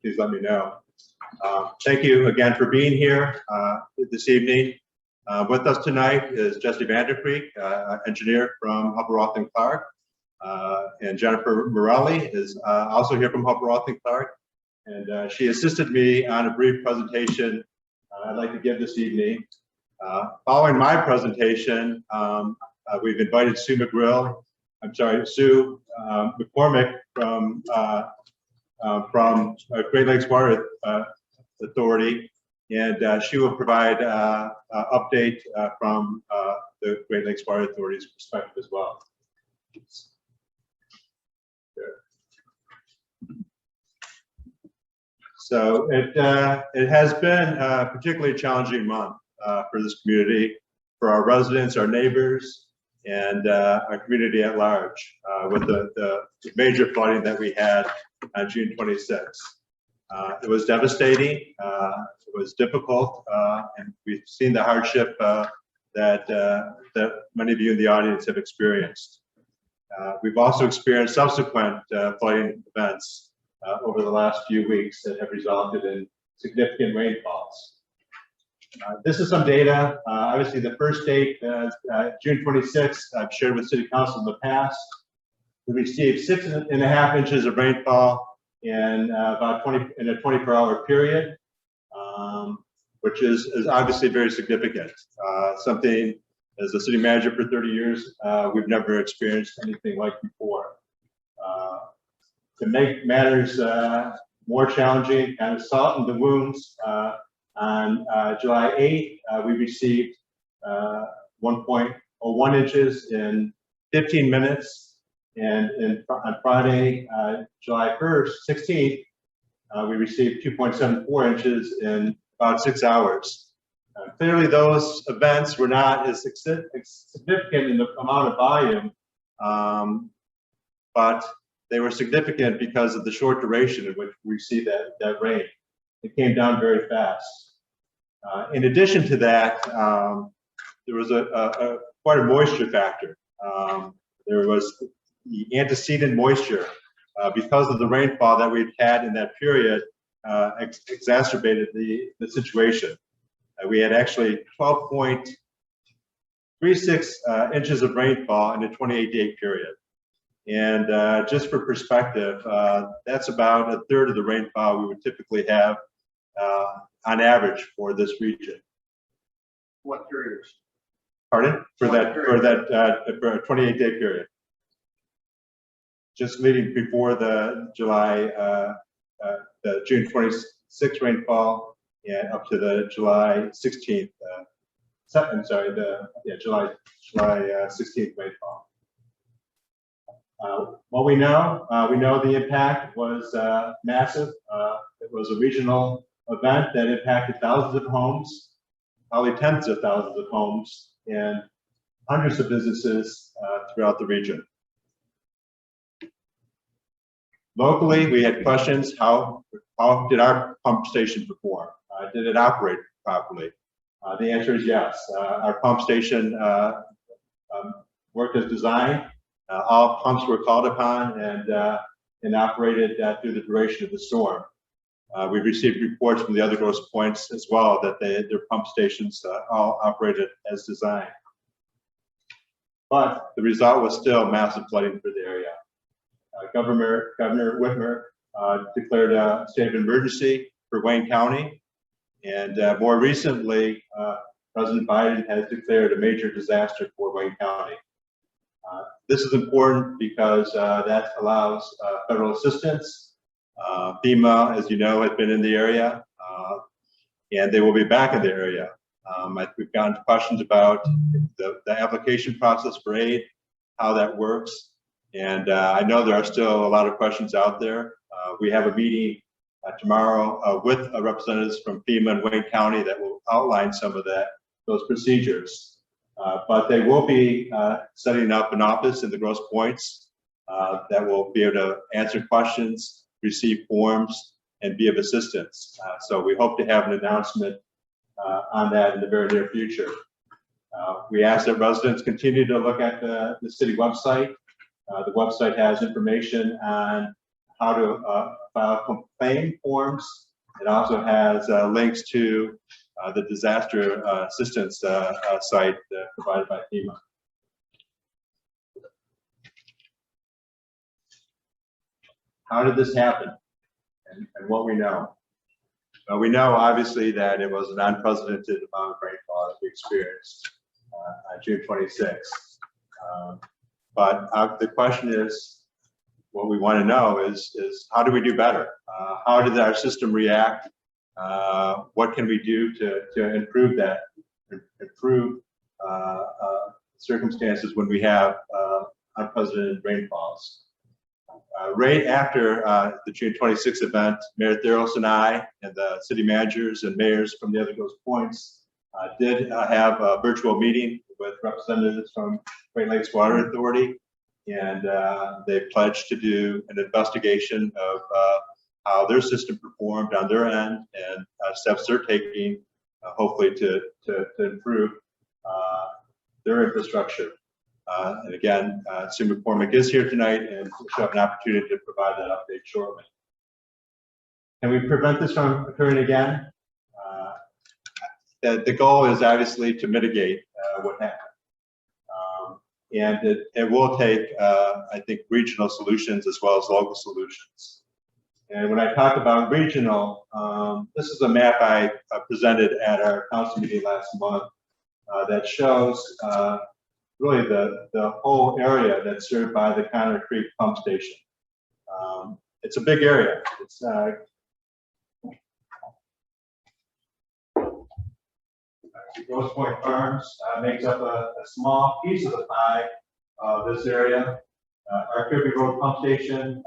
please let me know. Thank you again for being here this evening. With us tonight is Jesse Vandercreek, engineer from Hubbell Roth & Clark, and Jennifer Morelli is also here from Hubbell Roth & Clark, and she assisted me on a brief presentation I'd like to give this evening. Following my presentation, we've invited Sue McCormick from Great Lakes Water Authority, and she will provide an update from the Great Lakes Water Authority's perspective as well. So it has been a particularly challenging month for this community, for our residents, our neighbors, and our community at large, with the major flooding that we had on June 26th. It was devastating, it was difficult, and we've seen the hardship that many of you in the audience have experienced. We've also experienced subsequent flooding events over the last few weeks that have resulted in significant rainfalls. This is some data. Obviously, the first date, June 26th, I've shared with City Council in the past. We received 6.5 inches of rainfall in about in a 24-hour period, which is obviously very significant. Something, as a city manager for 30 years, we've never experienced anything like before. To make matters more challenging, kind of salt in the wounds, on July 8th, we received 1.01 inches in 15 minutes, and on Friday, July 16th, we received 2.74 inches in about 6 hours. Clearly, those events were not as significant in the amount of volume, but they were significant because of the short duration in which we see that rain. It came down very fast. In addition to that, there was quite a moisture factor. There was the antecedent moisture because of the rainfall that we've had in that period exacerbated the situation. We had actually 12.36 inches of rainfall in a 28-day period. And just for perspective, that's about a third of the rainfall we would typically have on average for this region. What period? Pardon? For a 28-day period. Just leading before the the June 26th rainfall and up to the July 16th. July 16th rainfall. What we know the impact was massive. It was a regional event that impacted thousands of homes, probably tens of thousands of homes, and hundreds of businesses throughout the region. Locally, we had questions: how did our pump station perform? Did it operate properly? The answer is yes. Our pump station worked as designed. All pumps were called upon and operated through the duration of the storm. We've received reports from the other Grosse Pointes as well that their pump stations all operated as designed. But the result was still massive flooding for the area. Governor Whitmer declared a state of emergency for Wayne County, and more recently, President Biden has declared a major disaster for Wayne County. This is important because that allows federal assistance. FEMA, as you know, has been in the area, and they will be back in the area. We've gotten questions about the application process for aid, how that works, and I know there are still a lot of questions out there. We have a meeting tomorrow with representatives from FEMA and Wayne County that will outline some of those procedures. But they will be setting up an office in the Grosse Pointes that will be able to answer questions, receive forms, and be of assistance. So we hope to have an announcement on that in the very near future. We ask that residents continue to look at the city website. The website has information on how to file complaint forms. It also has links to the disaster assistance site provided by FEMA. How did this happen, and what we know? We know, obviously, that it was an unprecedented amount of rainfall that we experienced on June 26th. But the question is, what we want to know is how do we do better? How did our system react? What can we do to improve that, improve circumstances when we have unprecedented rainfalls? Right after the June 26th event, Mayor Theros and I and the city managers and mayors from the other Grosse Pointes did have a virtual meeting with representatives from Great Lakes Water Authority, and they pledged to do an investigation of how their system performed on their end and steps they're taking, hopefully to improve their infrastructure. And again, Sue McCormick is here tonight, and she'll have an opportunity to provide that update shortly. Can we prevent this from occurring again? The goal is obviously to mitigate what happened. And it will take, I think, regional solutions as well as local solutions. And when I talk about regional, this is a map I presented at our council meeting last month that shows really the whole area that's served by the Connor Creek pump station. It's a big area. It's Grosse Pointe Farms makes up a small piece of the pie of this area. Our Kirby Road pump station,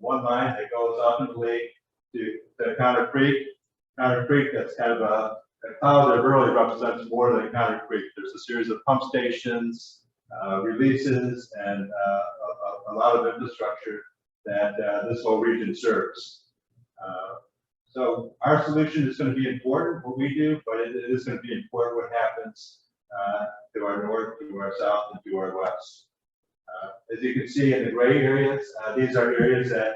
one line that goes ultimately to Connor Creek. Connor Creek, that's kind of a cloud that really represents more than Connor Creek. There's a series of pump stations, releases, and a lot of infrastructure that this whole region serves. So our solution is going to be important, what we do, but it is going to be important what happens to our north, to our south, and to our west. As you can see in the gray areas, these are areas that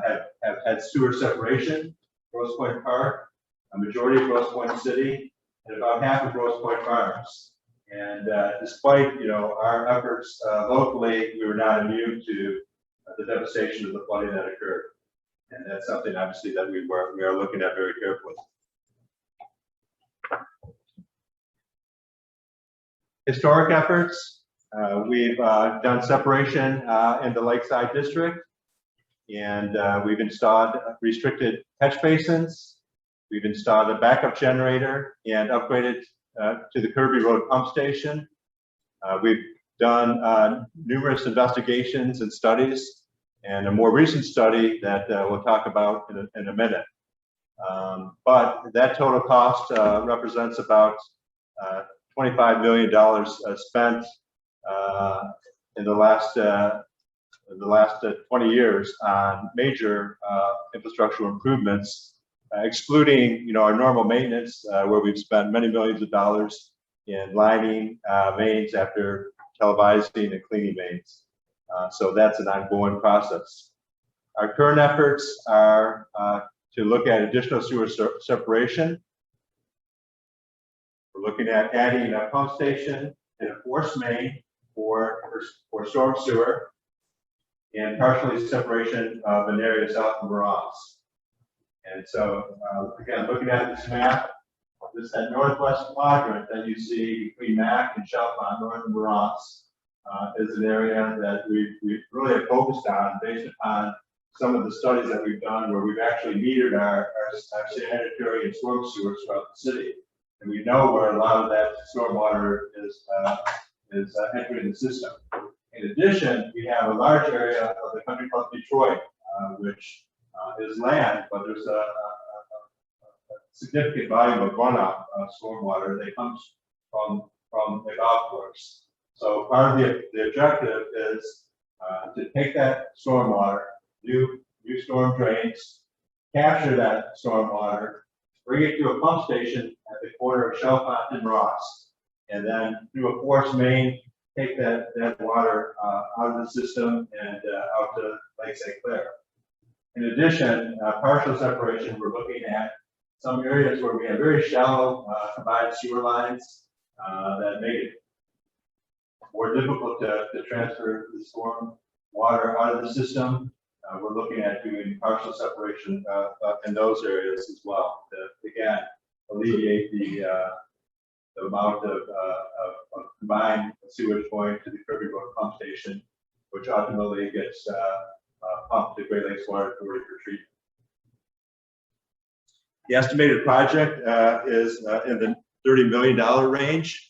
have had sewer separation. Grosse Pointe Park, a majority of Grosse Pointe City, and about half of Grosse Pointe Farms. And despite our efforts locally, we were not immune to the devastation of the flooding that occurred. And that's something obviously that we are looking at very carefully. Historic efforts. We've done separation in the Lakeside District, and we've installed restricted catch basins. We've installed a backup generator and upgraded to the Kirby Road pump station. We've done numerous investigations and studies, and a more recent study that we'll talk about in a minute. But that total cost represents about $25 million spent in the last 20 years on major infrastructural improvements, excluding our normal maintenance, where we've spent many millions of dollars in lining mains after televising and cleaning mains. So that's an ongoing process. Our current efforts are to look at additional sewer separation. We're looking at adding a pump station and a force main for storm sewer, and partially separation of an area south of Grosse. And so, again, looking at this map, that northwest quadrant that you see between Mac and Chalfont, north of Grosse, is an area that we really have focused on based upon some of the studies that we've done where we've actually metered our sanitary and storm sewers throughout the city. And we know where a lot of that stormwater is entering the system. In addition, we have a large area of the country called Detroit, which is land, but there's a significant volume of runoff stormwater that comes from the golf course. So part of the objective is to take that stormwater, new storm drains, capture that stormwater, bring it to a pump station at the corner of Chalfont and Grosse, and then through a force main take that water out of the system and out to Lake St. Clair. In addition, partial separation, we're looking at some areas where we have very shallow combined sewer lines that make it more difficult to transfer the storm water out of the system. We're looking at doing partial separation in those areas as well to, again, alleviate the amount of combined sewage going to the Kirby Road pump station, which ultimately gets pumped to Great Lakes Water Authority for treatment. The estimated project is in the $30 million range.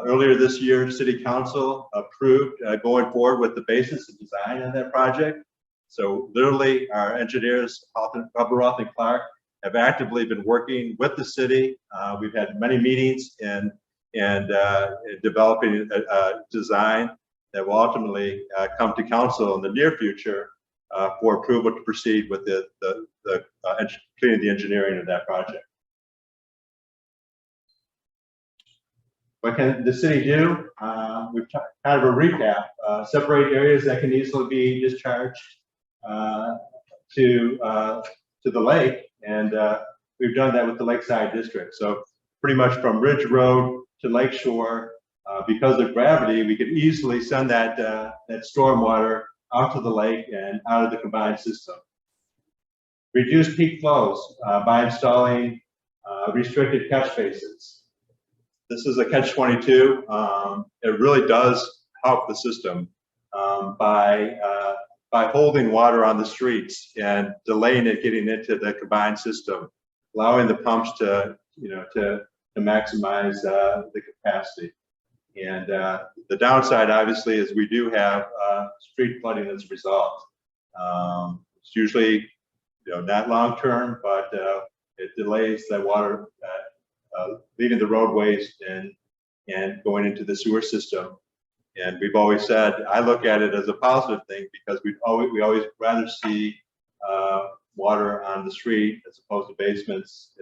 Earlier this year, City Council approved going forward with the basis and design of that project. So literally, our engineers, Hubbard and Clark, have actively been working with the city. We've had many meetings and developing a design that will ultimately come to council in the near future for approval to proceed with completing the engineering of that project. What can the city do? We've kind of a recap. Separate areas that can easily be discharged to the lake, and we've done that with the Lakeside District. So pretty much from Ridge Road to Lake Shore, because of gravity, we could easily send that storm water out to the lake and out of the combined system. Reduce peak flows by installing restricted catch basins. This is a catch-22. It really does help the system by holding water on the streets and delaying it getting into the combined system, allowing the pumps to maximize the capacity. And the downside, obviously, is we do have street flooding as a result. It's usually not long term, but it delays the water leaving the roadways and going into the sewer system. And we've always said, I look at it as a positive thing because we always rather see water on the street as opposed to basements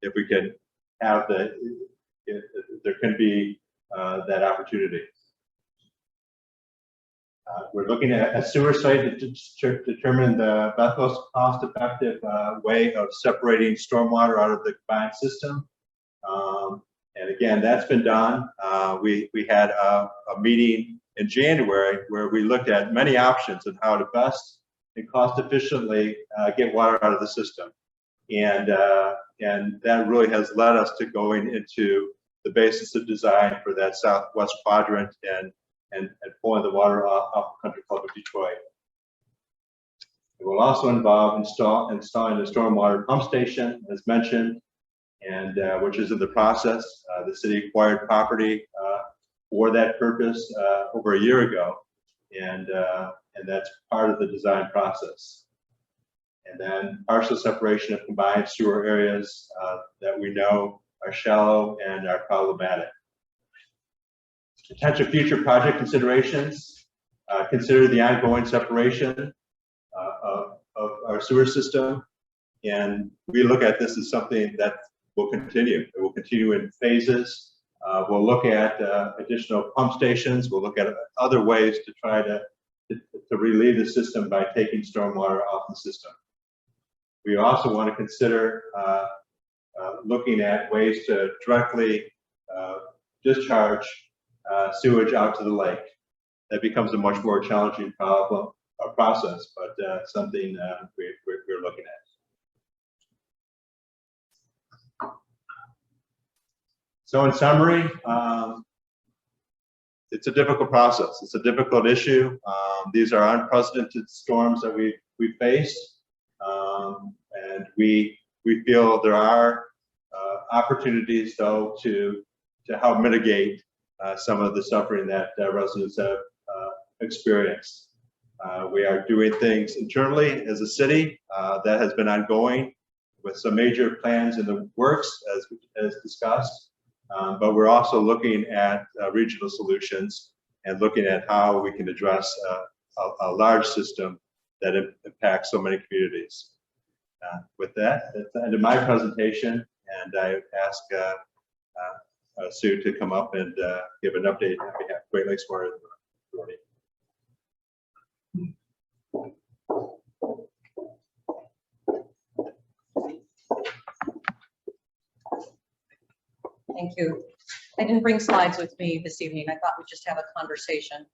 if we can have if there can be that opportunity. We're looking at a sewer site to determine the most cost-effective way of separating stormwater out of the combined system. And again, that's been done. We had a meeting in January where we looked at many options on how to best and cost efficiently get water out of the system. And that really has led us to going into the basis of design for that southwest quadrant and pulling the water off Country Club of Detroit. It will also involve installing the stormwater pump station, as mentioned, and which is in the process. The city acquired property for that purpose over a year ago, and that's part of the design process. And then partial separation of combined sewer areas that we know are shallow and are problematic. Potential future project considerations, consider the ongoing separation of our sewer system. And we look at this as something that will continue. It will continue in phases. We'll look at additional pump stations. We'll look at other ways to try to relieve the system by taking stormwater off the system. We also want to consider looking at ways to directly discharge sewage out to the lake. That becomes a much more challenging process, but something we're looking at. So in summary, it's a difficult process. It's a difficult issue. These are unprecedented storms that we faced, and we feel there are opportunities, though, to help mitigate some of the suffering that residents have experienced. We are doing things internally as a city that has been ongoing with some major plans in the works, as discussed. But we're also looking at regional solutions and looking at how we can address a large system that impacts so many communities. With that, that's the end of my presentation, and I ask Sue to come up and give an update on behalf of Great Lakes Water Authority. Thank you. I didn't bring slides with me this evening. I thought we'd just have a conversation.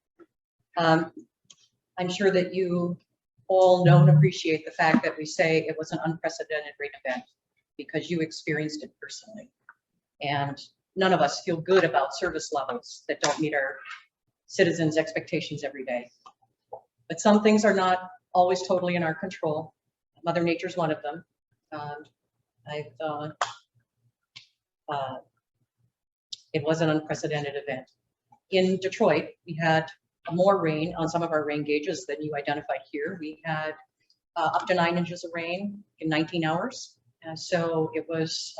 I'm sure that you all know and appreciate the fact that we say it was an unprecedented rain event because you experienced it personally. And none of us feel good about service levels that don't meet our citizens' expectations every day. But some things are not always totally in our control. Mother Nature's one of them. It was an unprecedented event. In Detroit, we had more rain on some of our rain gauges than you identified here. We had up to 9 inches of rain in 19 hours. And so it was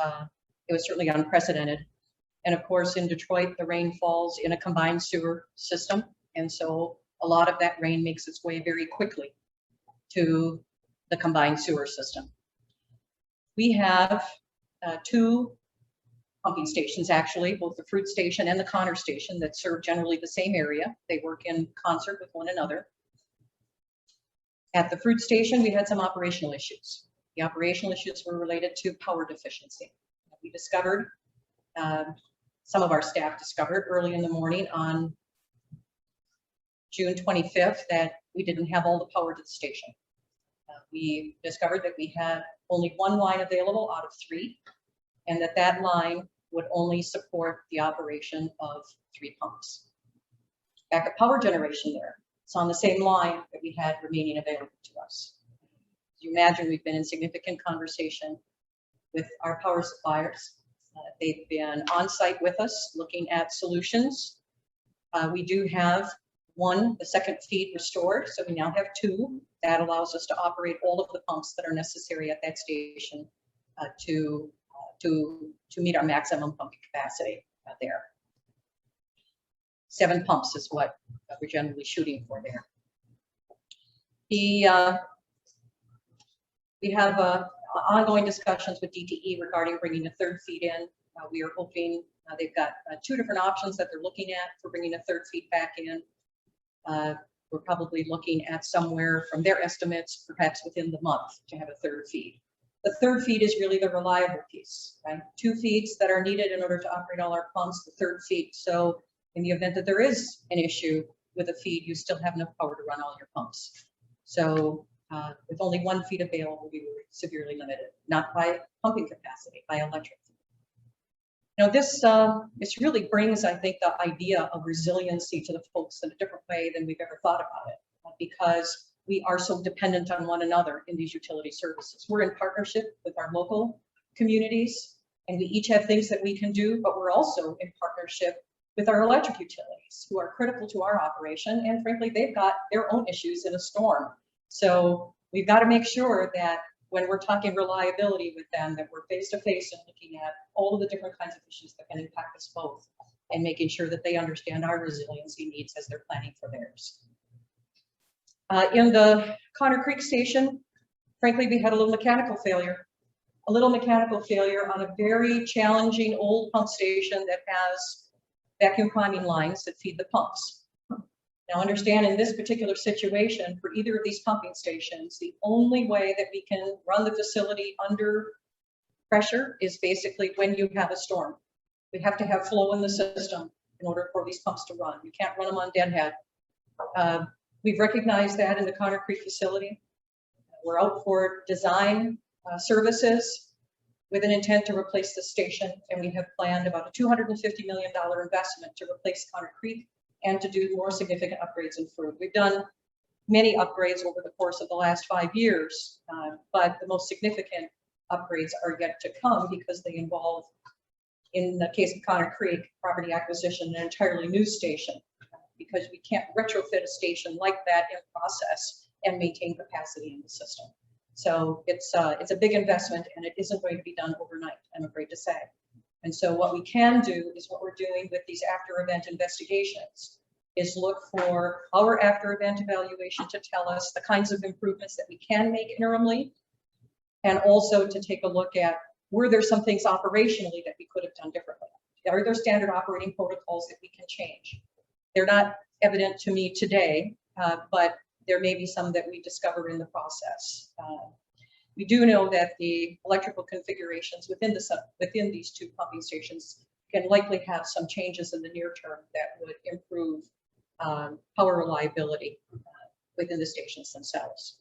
certainly unprecedented. And of course, in Detroit, the rain falls in a combined sewer system. And so a lot of that rain makes its way very quickly to the combined sewer system. We have 2 pumping stations, actually, both the Fruit Station and the Connor Station, that serve generally the same area. They work in concert with one another. At the Fruit Station, we had some operational issues. The operational issues were related to power deficiency. We discovered, some of our staff discovered early in the morning on June 25th that we didn't have all the power to the station. We discovered that we had only 1 line available out of 3, and that line would only support the operation of 3 pumps. Backup power generation there. It's on the same line that we had remaining available to us. As you imagine, we've been in significant conversation with our power suppliers. They've been on site with us looking at solutions. We do have the second feed restored, so we now have 2. That allows us to operate all of the pumps that are necessary at that station to meet our maximum pumping capacity there. 7 pumps is what we're generally shooting for there. We have ongoing discussions with DTE regarding bringing a 3rd feed in. We are hoping they've got 2 different options that they're looking at for bringing a 3rd feed back in. We're probably looking at somewhere from their estimates, perhaps within the month, to have a 3rd feed. The 3rd feed is really the reliable piece, right? 2 feeds that are needed in order to operate all our pumps, the 3rd feed. So in the event that there is an issue with a feed, you still have enough power to run all your pumps. So with only 1 feed available, we were severely limited, not by pumping capacity, by electric. Now this really brings, I think, the idea of resiliency to the folks in a different way than we've ever thought about it, because we are so dependent on one another in these utility services. We're in partnership with our local communities, and we each have things that we can do, but we're also in partnership with our electric utilities, who are critical to our operation, and frankly, they've got their own issues in a storm. So we've got to make sure that when we're talking reliability with them, that we're face to face and looking at all of the different kinds of issues that can impact us both, and making sure that they understand our resiliency needs as they're planning for theirs. In the Connor Creek Station, frankly, we had a little mechanical failure on a very challenging old pump station that has vacuum climbing lines that feed the pumps. Now understand, in this particular situation, for either of these pumping stations, the only way that we can run the facility under pressure is basically when you have a storm. We have to have flow in the system in order for these pumps to run. You can't run them on deadhead. We've recognized that in the Connor Creek facility. We're out for design services with an intent to replace the station, and we have planned about a $250 million investment to replace Connor Creek and to do more significant upgrades in Fruit. We've done many upgrades over the course of the last 5 years, but the most significant upgrades are yet to come because they involve, in the case of Connor Creek, property acquisition, an entirely new station, because we can't retrofit a station like that in process and maintain capacity in the system. So it's a big investment, and it isn't going to be done overnight, I'm afraid to say. And so what we can do is what we're doing with these after-event investigations is look for our after-event evaluation to tell us the kinds of improvements that we can make interimly, and also to take a look at, were there some things operationally that we could have done differently? are there standard operating protocols that we can change? They're not evident to me today, but there may be some that we discover in the process. We do know that the electrical configurations within these two pumping stations can likely have some changes in the near term that would improve power reliability within the stations themselves.